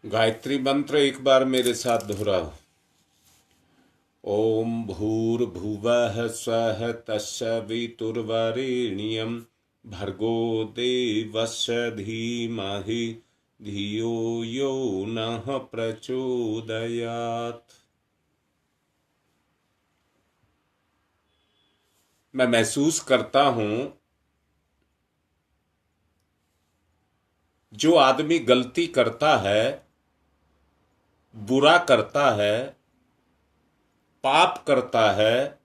गायत्री मंत्र एक बार मेरे साथ दोहराओ। ओम भूर्भुवः स्वः तत्सवितुर्वरेण्यं भर्गो देवस्य धीमहि धियो यो नः प्रचोदयात्। मैं महसूस करता हूं जो आदमी गलती करता है, बुरा करता है, पाप करता है,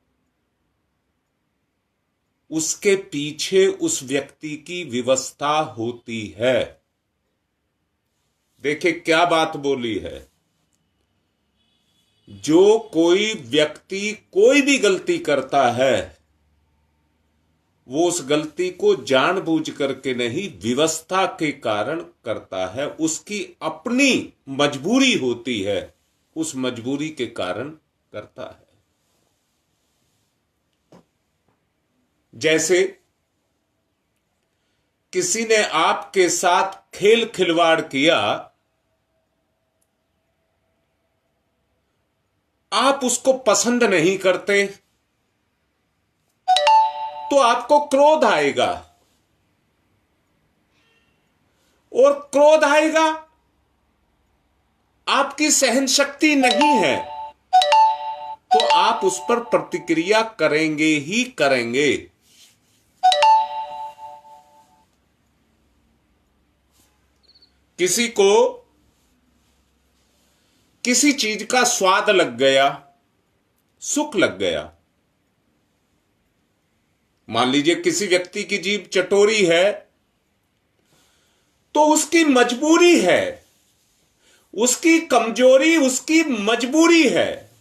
उसके पीछे उस व्यक्ति की विवशता होती है। देखिए क्या बात बोली है। जो कोई व्यक्ति कोई भी गलती करता है वो उस गलती को जानबूझ करके नहीं, विवशता के कारण करता है। उसकी अपनी मजबूरी होती है, उस मजबूरी के कारण करता है। जैसे किसी ने आपके साथ खेल खिलवाड़ किया, आप उसको पसंद नहीं करते तो आपको क्रोध आएगा, और क्रोध आएगा, आपकी सहन शक्ति नहीं है तो आप उस पर प्रतिक्रिया करेंगे ही करेंगे। किसी को किसी चीज का स्वाद लग गया, सुख लग गया। मान लीजिए किसी व्यक्ति की जीभ चटोरी है तो उसकी मजबूरी है, उसकी कमजोरी उसकी मजबूरी है।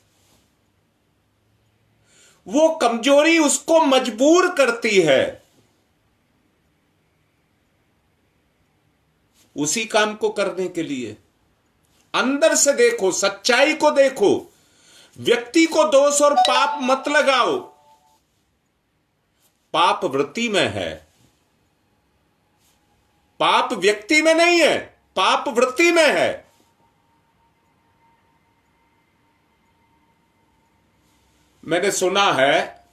वो कमजोरी उसको मजबूर करती है उसी काम को करने के लिए। अंदर से देखो, सच्चाई को देखो। व्यक्ति को दोष और पाप मत लगाओ। पाप वृत्ति में है, पाप व्यक्ति में नहीं है, पाप वृत्ति में है। मैंने सुना है,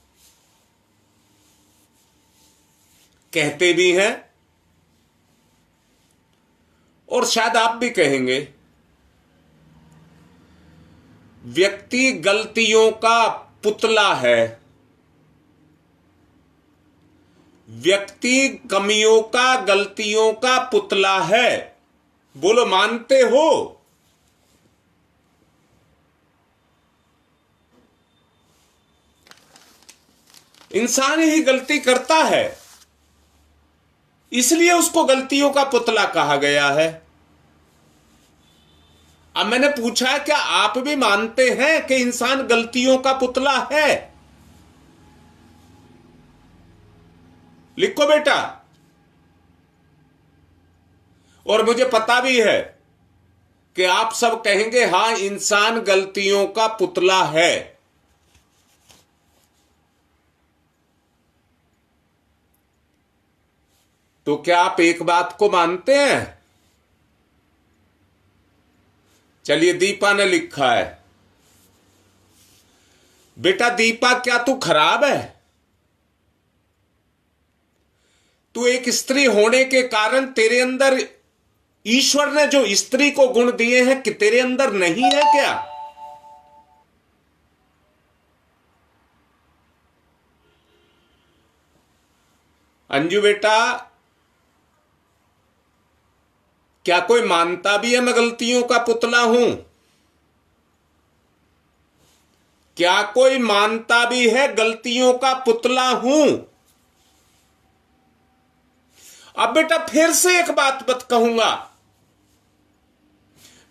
कहते भी हैं और शायद आप भी कहेंगे, व्यक्ति गलतियों का पुतला है, व्यक्ति कमियों का, गलतियों का पुतला है। बोलो मानते हो? इंसान ही गलती करता है, इसलिए उसको गलतियों का पुतला कहा गया है। अब मैंने पूछा, क्या आप भी मानते हैं कि इंसान गलतियों का पुतला है? लिखो बेटा। और मुझे पता भी है कि आप सब कहेंगे हां, इंसान गलतियों का पुतला है। तो क्या आप एक बात को मानते हैं? चलिए, दीपा ने लिखा है, बेटा दीपा क्या तू खराब है? तू एक स्त्री होने के कारण तेरे अंदर ईश्वर ने जो स्त्री को गुण दिए हैं कि तेरे अंदर नहीं है क्या? अंजू बेटा, क्या कोई मानता भी है मैं गलतियों का पुतला हूं? क्या कोई मानता भी है गलतियों का पुतला हूं? अब बेटा फिर से एक बात बत कहूंगा।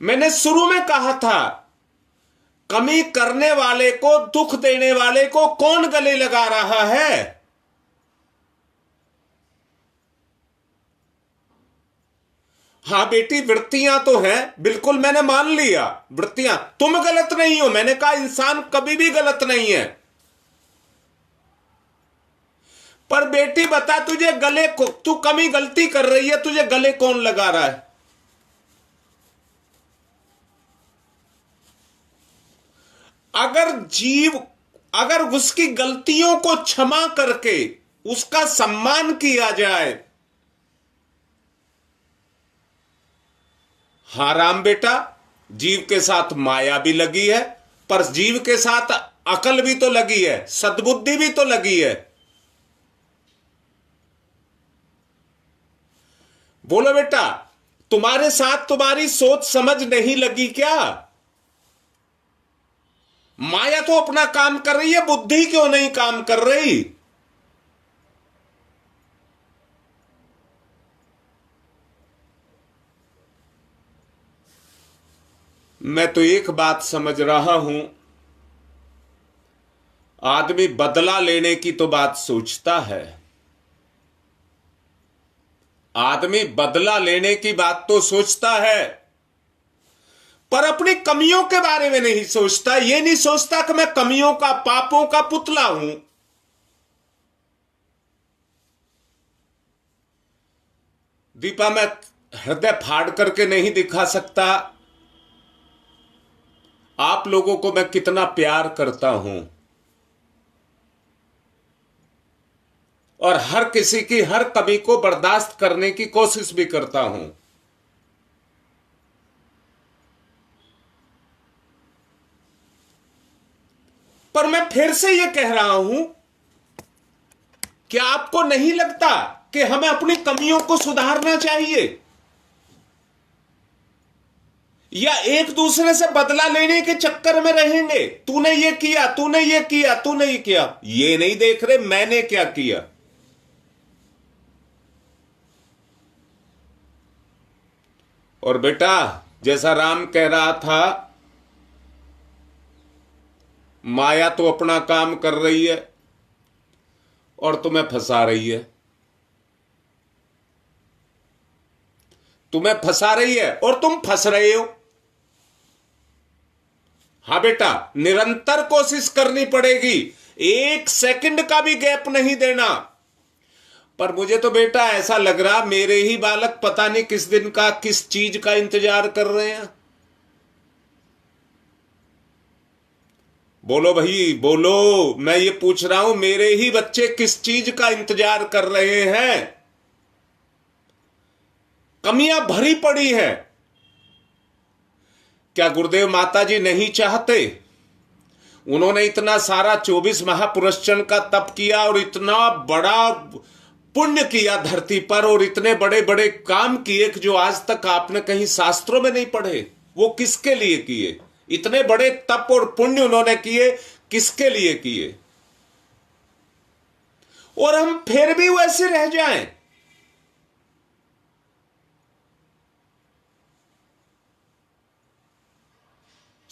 मैंने शुरू में कहा था, कमी करने वाले को, दुख देने वाले को कौन गले लगा रहा है? हां बेटी, वृत्तियां तो हैं, बिल्कुल मैंने मान लिया वृत्तियां। तुम गलत नहीं हो, मैंने कहा इंसान कभी भी गलत नहीं है। पर बेटी बता, तुझे गले को, तू कमी गलती कर रही है, तुझे गले कौन लगा रहा है? अगर जीव, अगर उसकी गलतियों को क्षमा करके उसका सम्मान किया जाए, हां राम बेटा, जीव के साथ माया भी लगी है, पर जीव के साथ अकल भी तो लगी है, सद्बुद्धि भी तो लगी है। बोलो बेटा, तुम्हारे साथ तुम्हारी सोच समझ नहीं लगी क्या? माया तो अपना काम कर रही है, बुद्धि क्यों नहीं काम कर रही? मैं तो एक बात समझ रहा हूं, आदमी बदला लेने की तो बात सोचता है, आदमी बदला लेने की बात तो सोचता है, पर अपनी कमियों के बारे में नहीं सोचता। ये नहीं सोचता कि मैं कमियों का, पापों का पुतला हूं। दीपा, मैं हृदय फाड़ करके नहीं दिखा सकता आप लोगों को मैं कितना प्यार करता हूं, और हर किसी की हर कमी को बर्दाश्त करने की कोशिश भी करता हूं। पर मैं फिर से यह कह रहा हूं, क्या आपको नहीं लगता कि हमें अपनी कमियों को सुधारना चाहिए? या एक दूसरे से बदला लेने के चक्कर में रहेंगे? तूने ये किया, तूने ये किया, तूने ये किया, ये नहीं देख रहे मैंने क्या किया। और बेटा, जैसा राम कह रहा था, माया तो अपना काम कर रही है और तुम्हें फंसा रही है, तुम्हें फंसा रही है और तुम फंस रहे हो। हां बेटा, निरंतर कोशिश करनी पड़ेगी, एक सेकंड का भी गैप नहीं देना। पर मुझे तो बेटा ऐसा लग रहा, मेरे ही बालक पता नहीं किस दिन का, किस चीज का इंतजार कर रहे हैं। बोलो भाई बोलो, मैं ये पूछ रहा हूं, मेरे ही बच्चे किस चीज का इंतजार कर रहे हैं? कमियां भरी पड़ी हैं। क्या गुरुदेव माता जी नहीं चाहते? उन्होंने इतना सारा 24 महापुरुषन का तप किया और इतना बड़ा पुण्य किया धरती पर, और इतने बड़े बड़े काम किए कि जो आज तक आपने कहीं शास्त्रों में नहीं पढ़े। वो किसके लिए किए? इतने बड़े तप और पुण्य उन्होंने किए, किसके लिए किए? और हम फिर भी वैसे रह जाएं।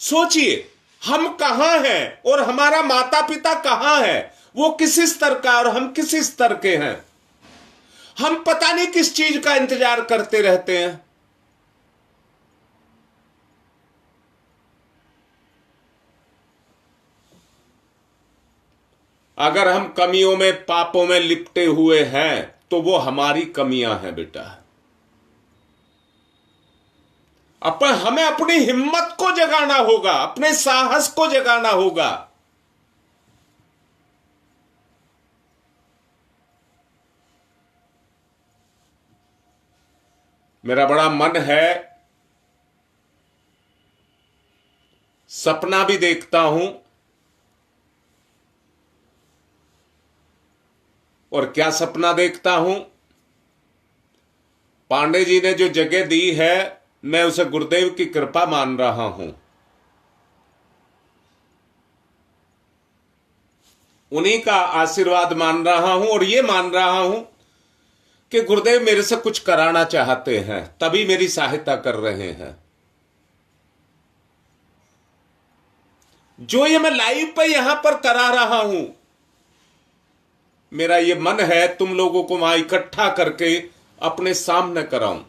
सोचिए, हम कहां हैं और हमारा माता पिता कहां है? वो किस स्तर का और हम किस स्तर के हैं? हम पता नहीं किस चीज का इंतजार करते रहते हैं। अगर हम कमियों में, पापों में लिपटे हुए हैं तो वो हमारी कमियां हैं बेटा। हमें अपनी हिम्मत को जगाना होगा, अपने साहस को जगाना होगा। मेरा बड़ा मन है, सपना भी देखता हूं, और क्या सपना देखता हूं? पांडे जी ने जो जगह दी है, मैं उसे गुरुदेव की कृपा मान रहा हूं। उन्हीं का आशीर्वाद मान रहा हूं, और यह मान रहा हूं कि गुरुदेव मेरे से कुछ कराना चाहते हैं, तभी मेरी सहायता कर रहे हैं। जो ये मैं लाइव पे यहां पर करा रहा हूं, मेरा ये मन है तुम लोगों को वहां इकट्ठा करके अपने सामने कराऊं।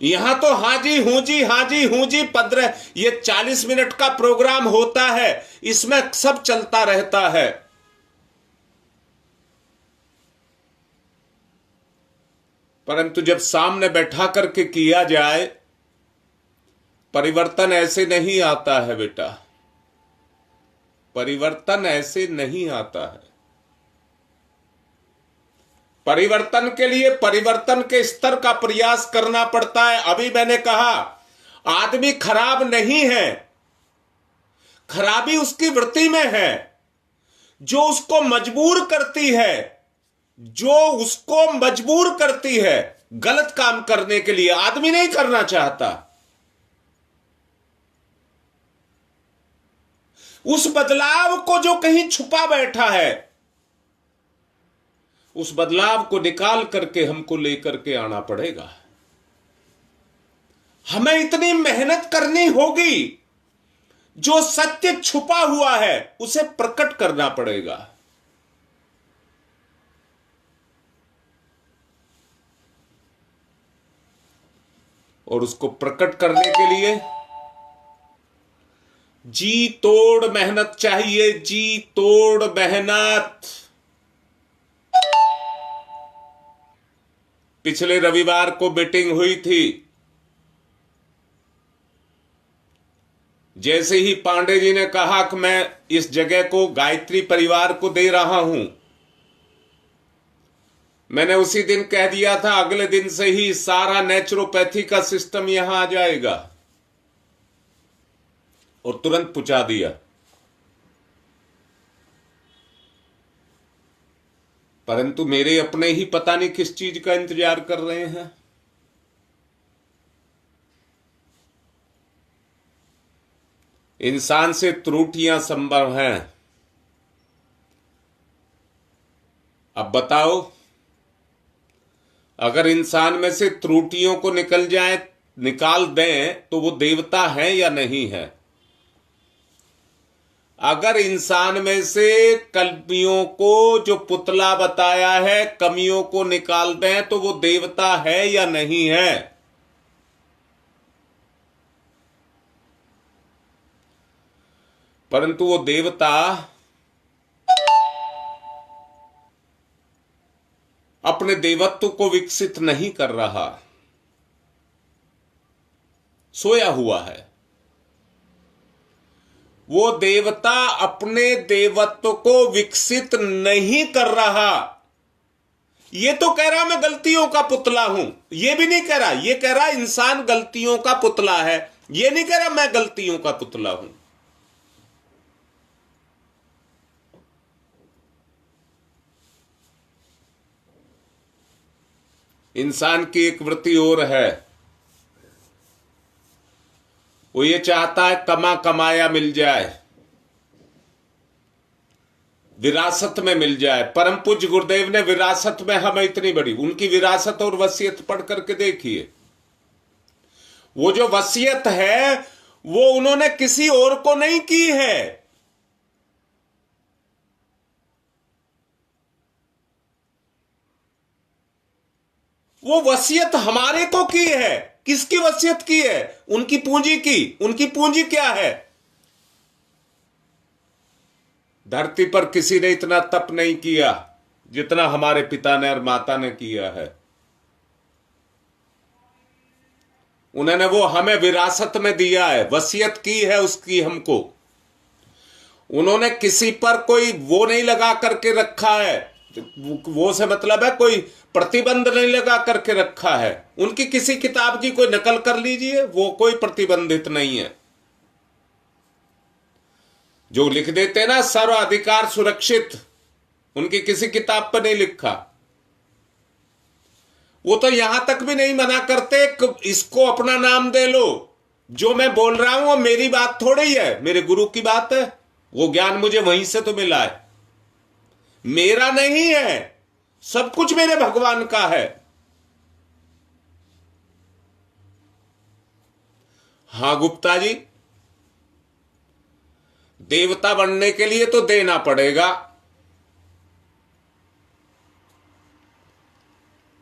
यहां तो हाजी हूं जी, हाजी हूं जी, 15 ये 40 मिनट का प्रोग्राम होता है, इसमें सब चलता रहता है। परंतु जब सामने बैठा करके किया जाए परिवर्तन ऐसे नहीं आता है बेटा, परिवर्तन ऐसे नहीं आता है। परिवर्तन के लिए परिवर्तन के स्तर का प्रयास करना पड़ता है। अभी मैंने कहा आदमी खराब नहीं है, खराबी उसकी वृत्ति में है, जो उसको मजबूर करती है, जो उसको मजबूर करती है गलत काम करने के लिए। आदमी नहीं करना चाहता। उस बदलाव को जो कहीं छुपा बैठा है, उस बदलाव को निकाल करके हमको लेकर के आना पड़ेगा। हमें इतनी मेहनत करनी होगी, जो सत्य छुपा हुआ है उसे प्रकट करना पड़ेगा। और उसको प्रकट करने के लिए जी तोड़ मेहनत चाहिए, जी तोड़ मेहनत। पिछले रविवार को मीटिंग हुई थी। जैसे ही पांडे जी ने कहा कि मैं इस जगह को गायत्री परिवार को दे रहा हूं, मैंने उसी दिन कह दिया था अगले दिन से ही सारा नेचुरोपैथी का सिस्टम यहां आ जाएगा, और तुरंत पहुंचा दिया। परंतु मेरे अपने ही पता नहीं किस चीज का इंतजार कर रहे हैं। इंसान से त्रुटियां संभव हैं। अब बताओ, अगर इंसान में से त्रुटियों को निकाल दें तो वो देवता है या नहीं है? अगर इंसान में से कमियों को, जो पुतला बताया है, कमियों को निकाल दें तो वो देवता है या नहीं है? परंतु वो देवता अपने देवत्व को विकसित नहीं कर रहा, सोया हुआ है। वो देवता अपने देवत्व को विकसित नहीं कर रहा। ये तो कह रहा मैं गलतियों का पुतला हूं, ये भी नहीं कह रहा। ये कह रहा इंसान गलतियों का पुतला है, ये नहीं कह रहा मैं गलतियों का पुतला हूं। इंसान की एक वृत्ति और है, वो ये चाहता है कमा कमाया मिल जाए, विरासत में मिल जाए। परम पूज्य गुरुदेव ने विरासत में हमें इतनी बड़ी, उनकी विरासत और वसीयत पढ़ करके देखिए। वो जो वसीयत है वो उन्होंने किसी और को नहीं की है, वो वसीयत हमारे को की है। किसकी वसीयत की है? उनकी पूंजी की। उनकी पूंजी क्या है? धरती पर किसी ने इतना तप नहीं किया जितना हमारे पिता ने और माता ने किया है। उन्होंने वो हमें विरासत में दिया है, वसीयत की है उसकी हमको। उन्होंने किसी पर कोई वो नहीं लगा करके रखा है, वो से मतलब है कोई प्रतिबंध नहीं लगा करके रखा है। उनकी किसी किताब की कोई नकल कर लीजिए, वो कोई प्रतिबंधित नहीं है। जो लिख देते ना सर्व अधिकार सुरक्षित, उनकी किसी किताब पर नहीं लिखा। वो तो यहां तक भी नहीं मना करते कि इसको अपना नाम दे लो। जो मैं बोल रहा हूं वो मेरी बात थोड़ी है, मेरे गुरु की बात है। वो ज्ञान मुझे वहीं से तो मिला है, मेरा नहीं है। सब कुछ मेरे भगवान का है। हां गुप्ता जी, देवता बनने के लिए तो देना पड़ेगा,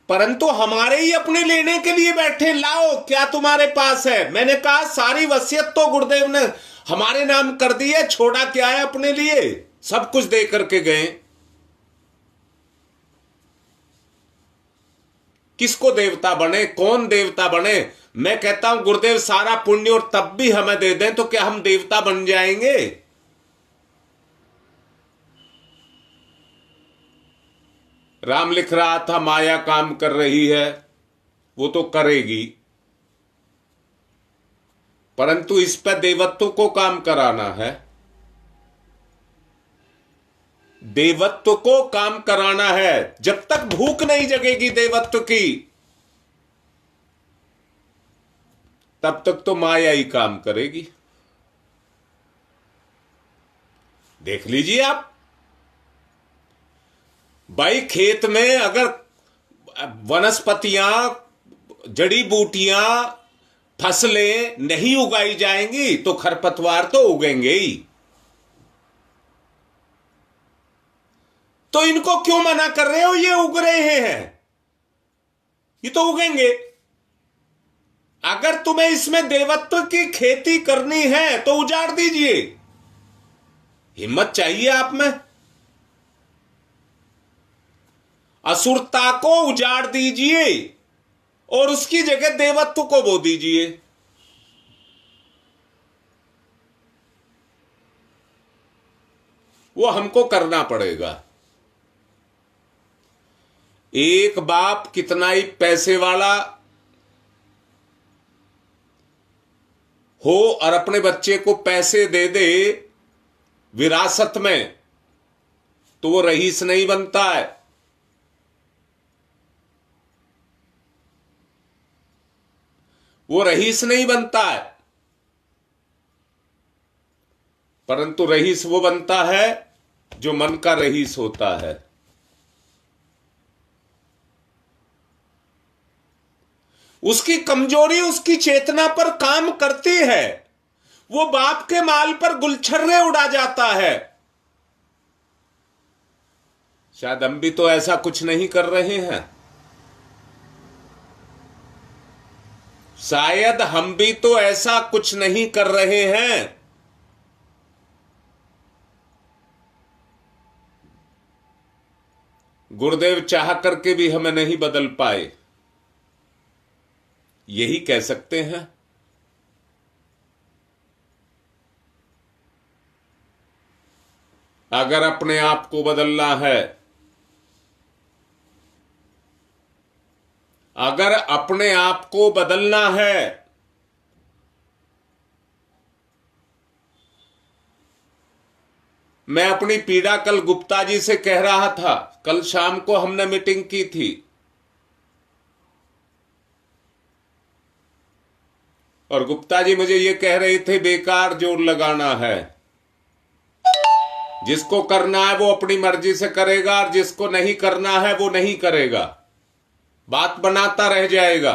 परंतु हमारे ही अपने लेने के लिए बैठे। लाओ, क्या तुम्हारे पास है? मैंने कहा सारी वसीयत तो गुरुदेव ने हमारे नाम कर दी है, छोड़ा क्या है अपने लिए? सब कुछ दे करके गए। किसको देवता बने? कौन देवता बने? मैं कहता हूं गुरुदेव सारा पुण्य और तब भी हमें दे दें तो क्या हम देवता बन जाएंगे? राम लिख रहा था माया काम कर रही है, वो तो करेगी, परंतु इस पर देवत्व को काम कराना है, देवत्व को काम कराना है। जब तक भूख नहीं जगेगी देवत्व की, तब तक तो माया ही काम करेगी। देख लीजिए आप, भाई खेत में अगर वनस्पतियां, जड़ी बूटियां, फसलें नहीं उगाई जाएंगी तो खरपतवार तो उगेंगे ही। तो इनको क्यों मना कर रहे हो? ये उग रहे हैं, ये तो उगेंगे। अगर तुम्हें इसमें देवत्व की खेती करनी है तो उजाड़ दीजिए, हिम्मत चाहिए आप में। असुरता को उजाड़ दीजिए और उसकी जगह देवत्व को बो दीजिए। वो हमको करना पड़ेगा। एक बाप कितना ही पैसे वाला हो और अपने बच्चे को पैसे दे दे विरासत में, तो वो रईस नहीं बनता है। वो रईस नहीं बनता है, परंतु रईस वो बनता है जो मन का रईस होता है। उसकी कमजोरी उसकी चेतना पर काम करती है, वो बाप के माल पर गुलछर्रे उड़ा जाता है। शायद हम भी तो ऐसा कुछ नहीं कर रहे हैं, शायद हम भी तो ऐसा कुछ नहीं कर रहे हैं। गुरुदेव चाह करके भी हमें नहीं बदल पाए, यही कह सकते हैं। अगर अपने आप को बदलना है, अगर अपने आप को बदलना है, मैं अपनी पीड़ा कल गुप्ता जी से कह रहा था। कल शाम को हमने मीटिंग की थी और गुप्ता जी मुझे ये कह रहे थे बेकार जोर लगाना है, जिसको करना है वो अपनी मर्जी से करेगा और जिसको नहीं करना है वो नहीं करेगा, बात बनाता रह जाएगा।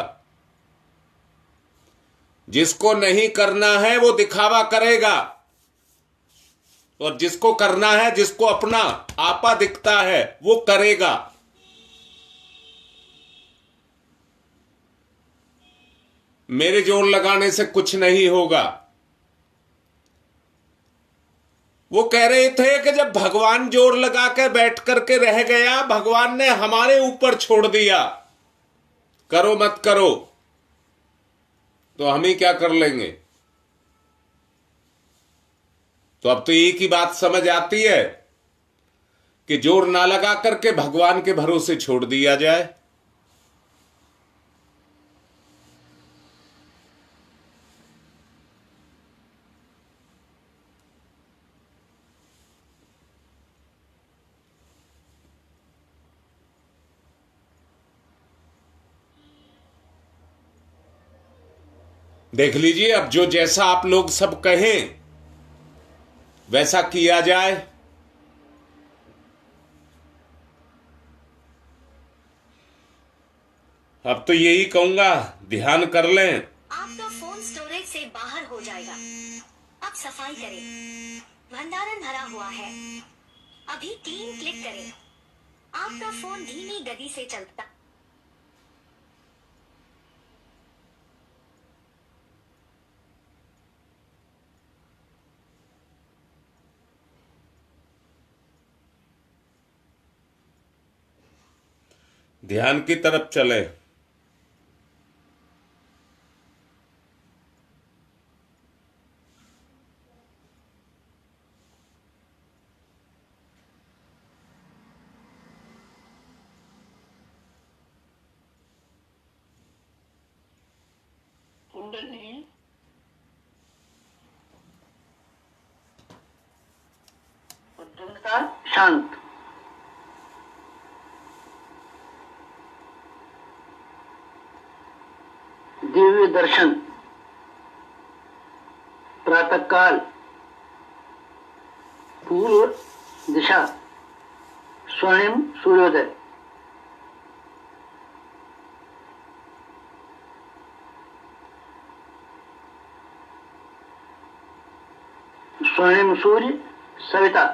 जिसको नहीं करना है वो दिखावा करेगा और जिसको करना है, जिसको अपना आपा दिखता है, वो करेगा। मेरे जोर लगाने से कुछ नहीं होगा। वो कह रहे थे कि जब भगवान जोर लगा कर बैठ करके रह गया, भगवान ने हमारे ऊपर छोड़ दिया, करो मत करो, तो हम ही क्या कर लेंगे। तो अब तो एक ही बात समझ आती है कि जोर ना लगा करके भगवान के भरोसे छोड़ दिया जाए। देख लीजिए, अब जो जैसा आप लोग सब कहें वैसा किया जाए। अब तो यही कहूंगा, ध्यान कर लें। आपका फोन स्टोरेज से बाहर हो जाएगा, अब सफाई करें। भंडारण भरा हुआ है, अभी 3 क्लिक करें। आपका फोन धीमी गति से चलता। ध्यान की तरफ चले। कुंडली उद्विग्नता शांत, दिव्य दर्शन, प्रातः काल, पूर्व दिशा, स्वर्णिम सूर्योदय, स्वर्णिम सूर्य, सविता,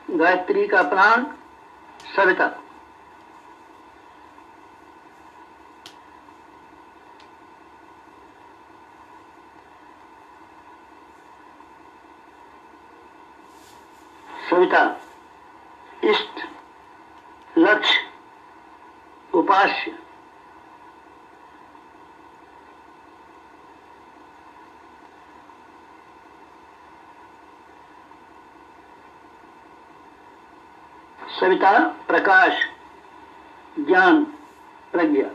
गायत्री का प्राण, सविता, सविता, इष्ट, लक्ष्य, उपास्य, सविता, प्रकाश, ज्ञान, प्रज्ञा,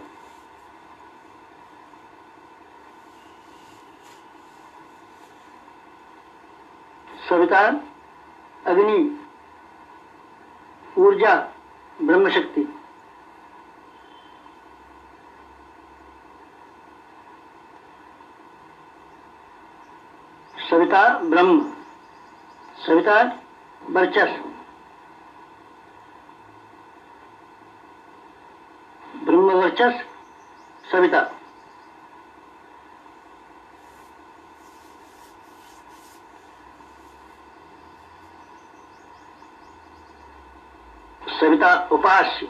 सविता, अग्नि, ऊर्जा, ब्रह्मशक्ति, सविता, ब्रह्म, सविता, वर्चस्व, ब्रह्म वर्चस्व, सविता, सविता, उपास्य,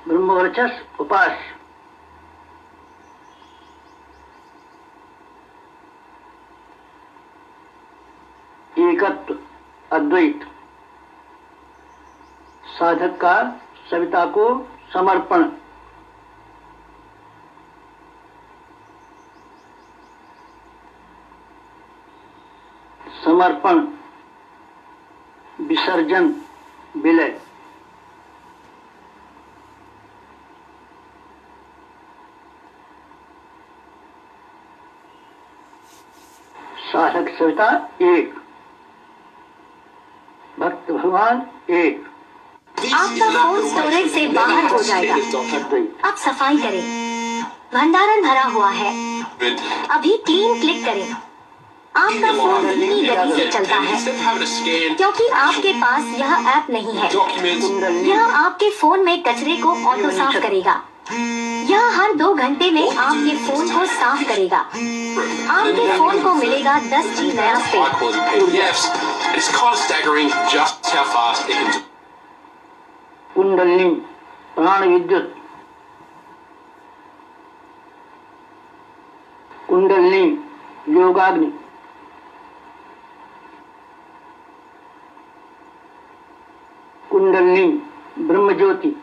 ब्रह्म वर्चस्व, उपास्य, एकत्व, अद्वैत, साधक का सविता को समर्पण, समर्पण, विसर्जन, विलय, साधक सविता एक, भक्त भगवान एक, आपका फोन स्टोरेज से बाहर हो जाएगा। अद्वैत, अब सफाई करें। भंडारण भरा हुआ है। अभी क्लीन क्लिक करें। आपका फोन धीमी गति से चलता है क्योंकि आपके पास यह ऐप नहीं है। यह आपके फोन में कचरे को ऑटो साफ करेगा। यह हर 2 घंटे में आपके फोन को साफ करेगा। आपके फोन को मिलेगा 10 GB नया स्पेस। कुंडलिनी, प्राण विद्युत, कुंडलिनी, योगाग्नि, कुंडलिनी, ब्रह्म ज्योति,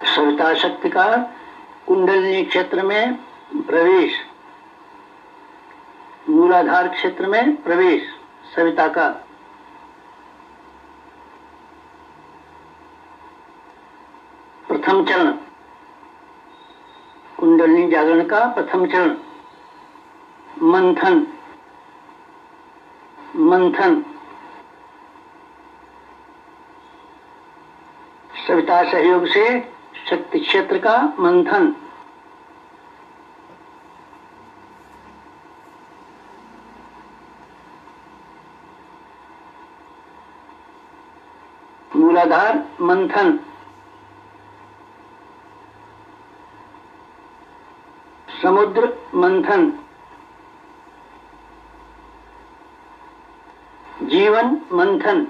सविता शक्ति का कुंडलिनी क्षेत्र में प्रवेश, मूलाधार क्षेत्र में प्रवेश, सविता का प्रथम चरण, कुंडलिनी जागरण का प्रथम चरण, मंथन, मंथन, सविता सहयोग से शक्ति क्षेत्र का मंथन, मूलाधार मंथन, समुद्र मंथन, जीवन मंथन,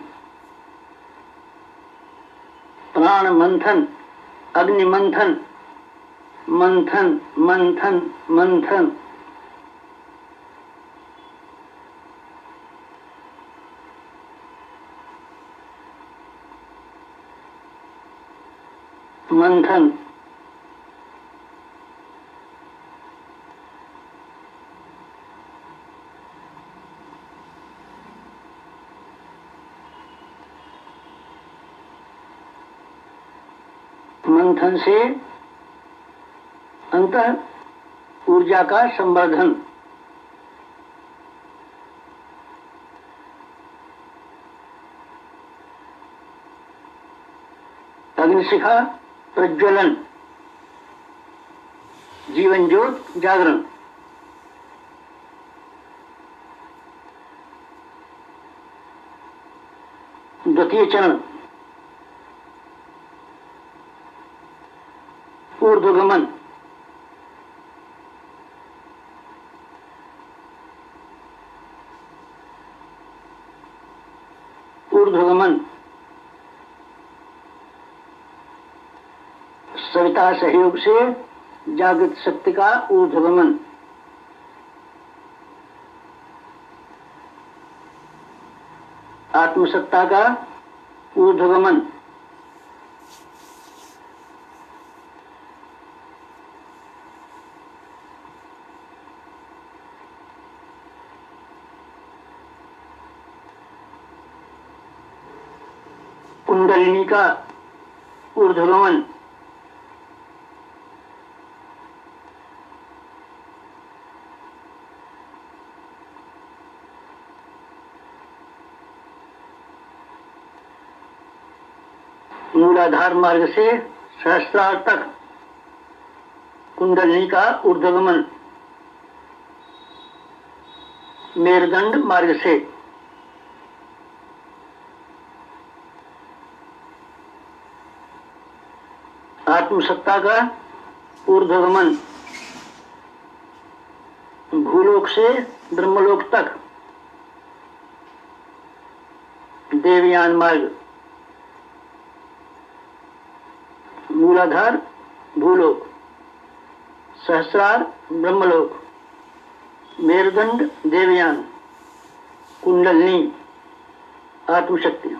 प्राण मंथन, अग्नि मंथन, मंथन, मंथन, मंथन, मंथन, मंथन से अंतः ऊर्जा का संवर्धन, अग्निशिखा प्रज्वलन, जीवन ज्योत जागरण, द्वितीय चरण ऊर्ध्वगमन, ऊर्ध्वगमन, सविता सहयोग से जागृत शक्ति का ऊर्ध्वगमन, आत्मसत्ता का ऊर्ध्वगमन, कुंडलिनी का ऊर्ध्वगमन, मूलाधार मार्ग से सहस्त्रार तक कुंडलिनी का ऊर्ध्वगमन, मेरुदंड मार्ग से आत्मसत्ता का ऊर्ध्वगमन, भूलोक से ब्रह्मलोक तक देवयान मार्ग, मूलाधार भूलोक, सहस्रार ब्रह्मलोक, मेरुदंड देवयान, कुंडलिनी आत्मशक्ति,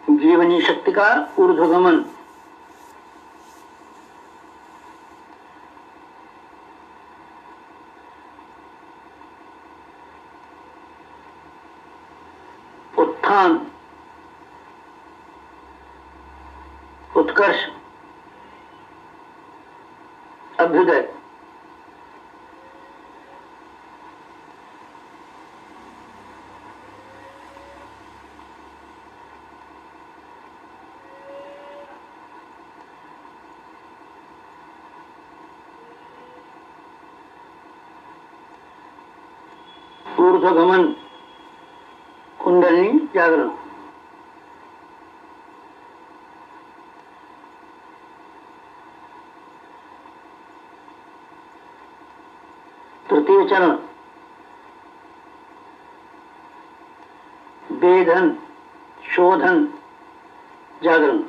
जीवनी शक्ति का ऊर्ध्वगमन, उत्थान, उत्कर्ष, अभ्युदय, ऊर्ध्वगमन, कुंडलिनी जागरण, तृतीय चरण वेधन, शोधन, जागरण,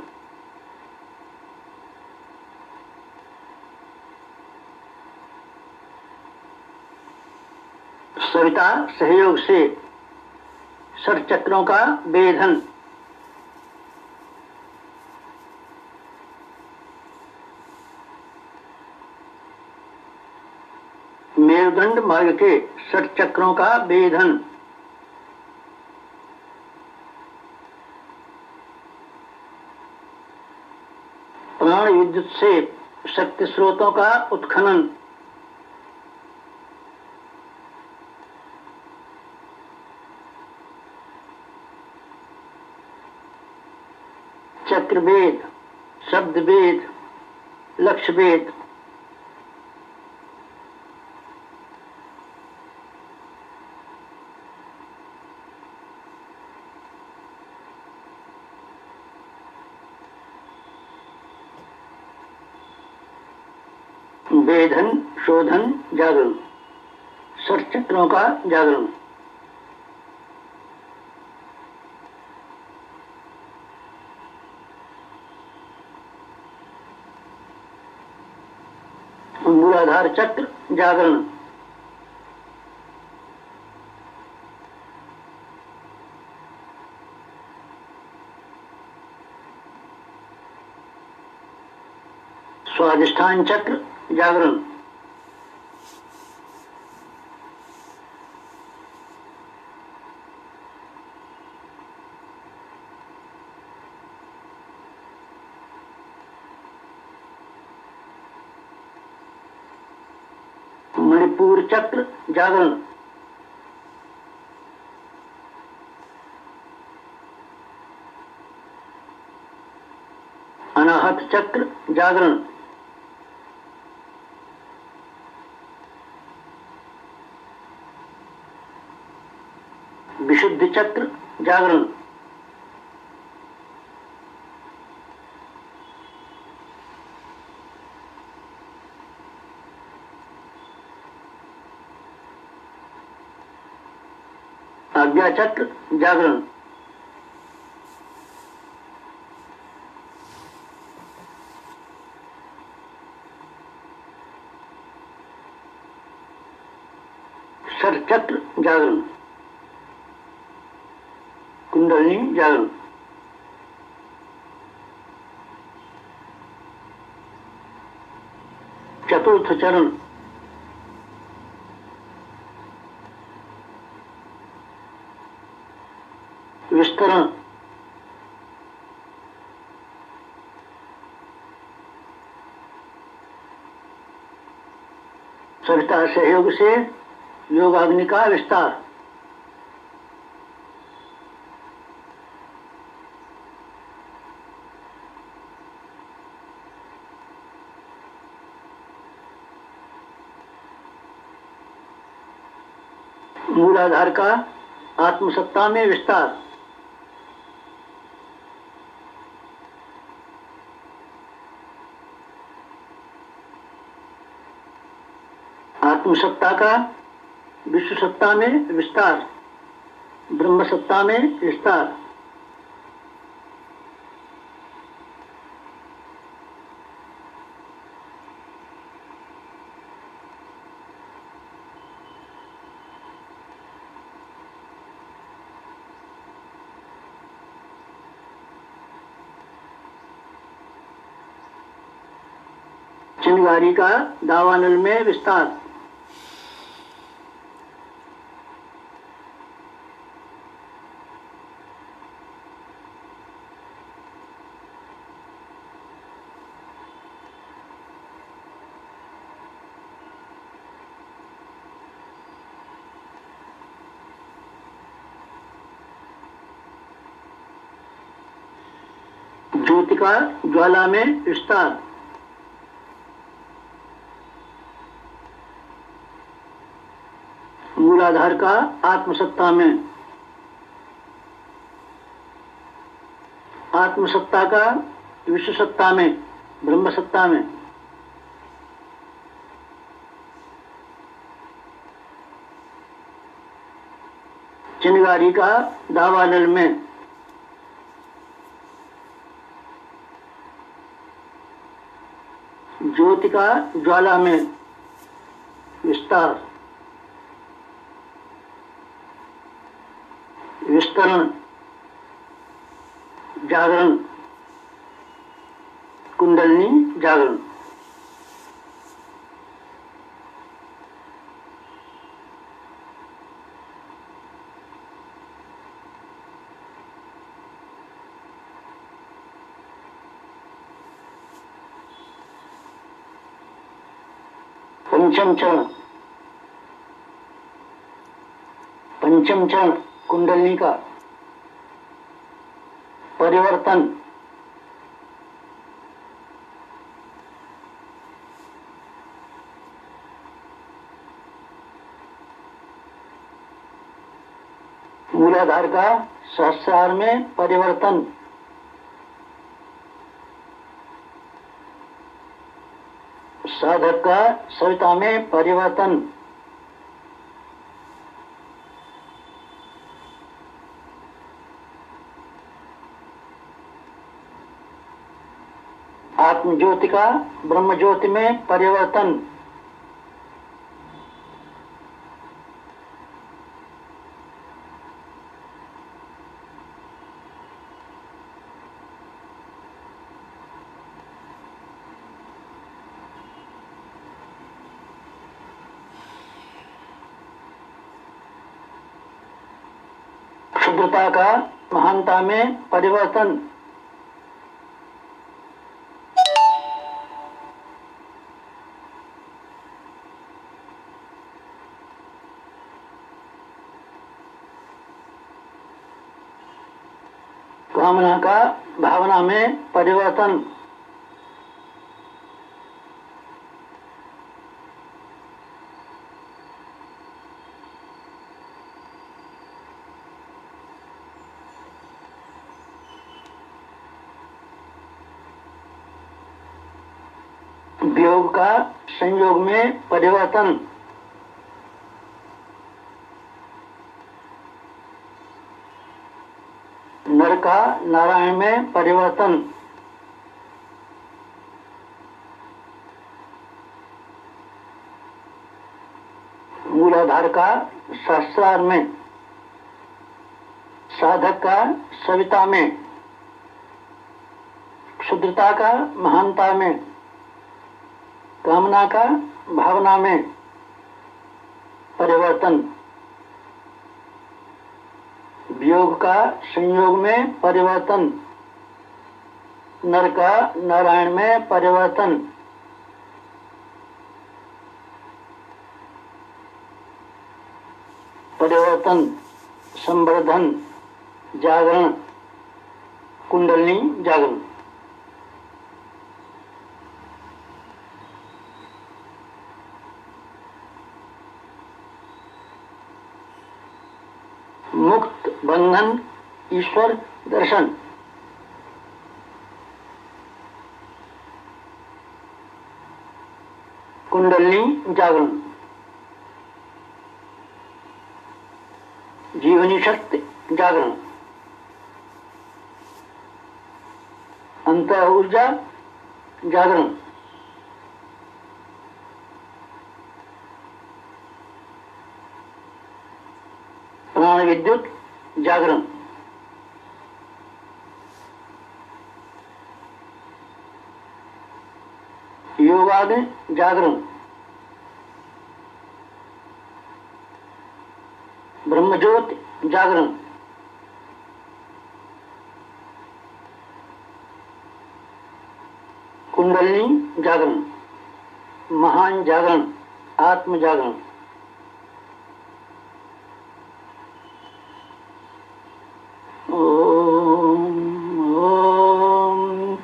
सविता सहयोग से षट चक्रों का वेधन, मेरुदंड मार्ग के षट चक्रों का वेधन, प्राण विद्युत से शक्ति स्रोतों का उत्खनन, चक्रभेद, शब्दभेद, लक्ष्यभेद, वेधन, शोधन, जागरण, षट चक्रों का जागरण, मूलाधार चक्र जागरण, स्वाधिष्ठान चक्र जागरण, मणिपुर चक्र जागरण, अनाहत चक्र जागरण, विशुद्ध चक्र जागरण, आज्ञा चक्र जागरण, सर चक्र जागरण, कुंडलिनी जागरण, चतुर्थ चरण, विस्तरण, सविता सहयोग से योगाग्नि का विस्तार, मूलाधार का आत्मसत्ता में विस्तार, आत्मसत्ता का विश्व सत्ता में विस्तार, ब्रह्म सत्ता में विस्तार, चिंगारी का दावानल में विस्तार, ज्योति का ज्वाला में विस्तार, मूलाधार का आत्मसत्ता में, आत्मसत्ता का विश्व सत्ता में, ब्रह्म सत्ता में, चिंगारी का दावानल में, ज्योति का ज्वाला में विस्तार, विस्तरण, जागरण, कुंडलिनी जागरण, पंचम चरण, पंचम चरण कुंडलिनी का परिवर्तन, मूलाधार का सहस्रार में परिवर्तन, साधक का सविता में परिवर्तन, आत्म ज्योति का ब्रह्म ज्योति में परिवर्तन, क्षुद्रता का महानता में परिवर्तन। कामना का भावना में परिवर्तन। वियोग का संयोग में परिवर्तन। नर का नारायण में परिवर्तन। मूलाधार का शास्त्रार्थ में, साधक का सविता में, क्षुद्रता का महानता में, कामना का भावना में परिवर्तन। वियोग का संयोग में परिवर्तन। नर का नारायण में परिवर्तन। परिवर्तन, संवर्धन, जागरण, कुंडलिनी जागरण। मुक्त बंधन, ईश्वर दर्शन। कुंडलिनी जागरण। जीवनी शक्ति जागरण। अंतर ऊर्जा जागरण। प्राण विद्युत जागरण। योगाग्नि जागरण। ब्रह्मज्योति जागरण। कुंडलिनी जागरण। महान जागरण, आत्म जागरण।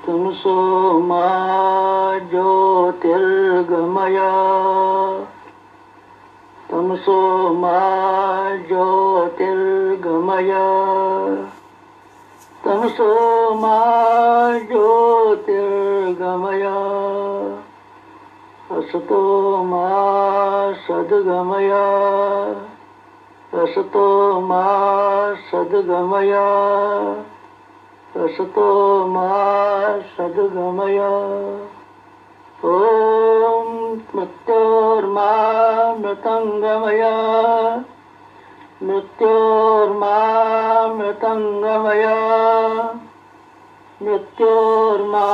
तमसो मा ज्योतिर्गमय। तमसो मा ज्योतिर्गमय। तमसो मा ज्योतिर्गमय। असतो मा सद्गमय। असतो मा सद्गमय। असतो मा सद्गमय। ओम मृत्योर्मा मृतंगमय। मृत्योर्मा मृतंगमय। मृत्योर्मा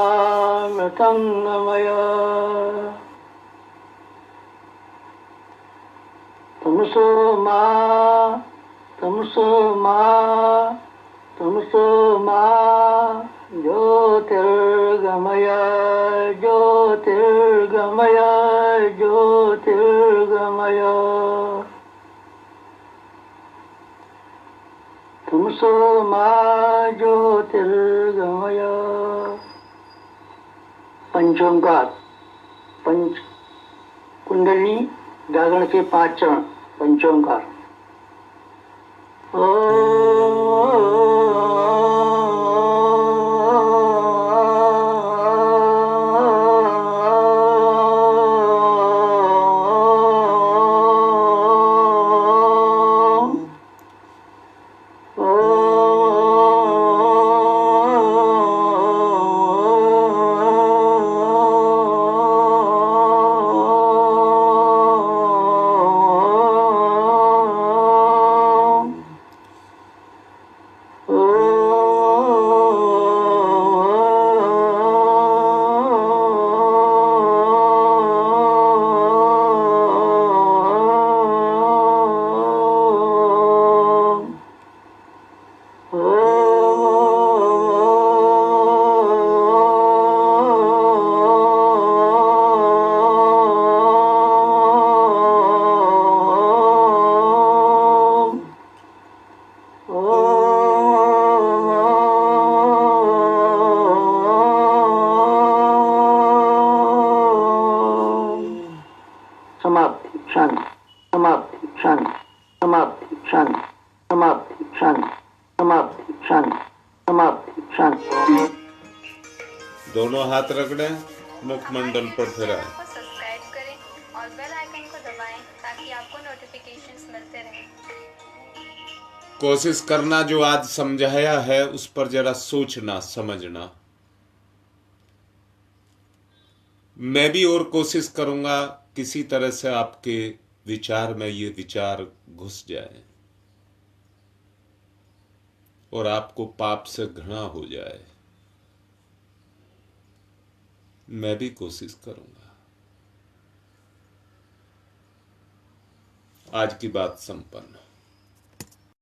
मृतंगमय। तमसो मा तमसो मा तमसो मा ज्योतिर्गमय। ज्योतिर्गमय। ज्योतिर्गमय। तमसो मा ज्योतिर्गमय। पंचोंकार, पंच कुंडली जागरण के 5 चरण। पंचोंकार। समाप्ति शांति समाप्ति शांति समाप्ति शांति। दोनों हाथ रगड़े, मुखमंडल पर फिराएं। को सब्सक्राइब करें और बेल आइकन को दबाएं ताकि आपको नोटिफिकेशंस मिलते रहें। कोशिश करना जो आज समझाया है उस पर जरा सोचना समझना। मैं भी और कोशिश करूंगा किसी तरह से आपके विचार में ये विचार घुस जाए और आपको पाप से घृणा हो जाए। मैं भी कोशिश करूंगा। आज की बात संपन्न।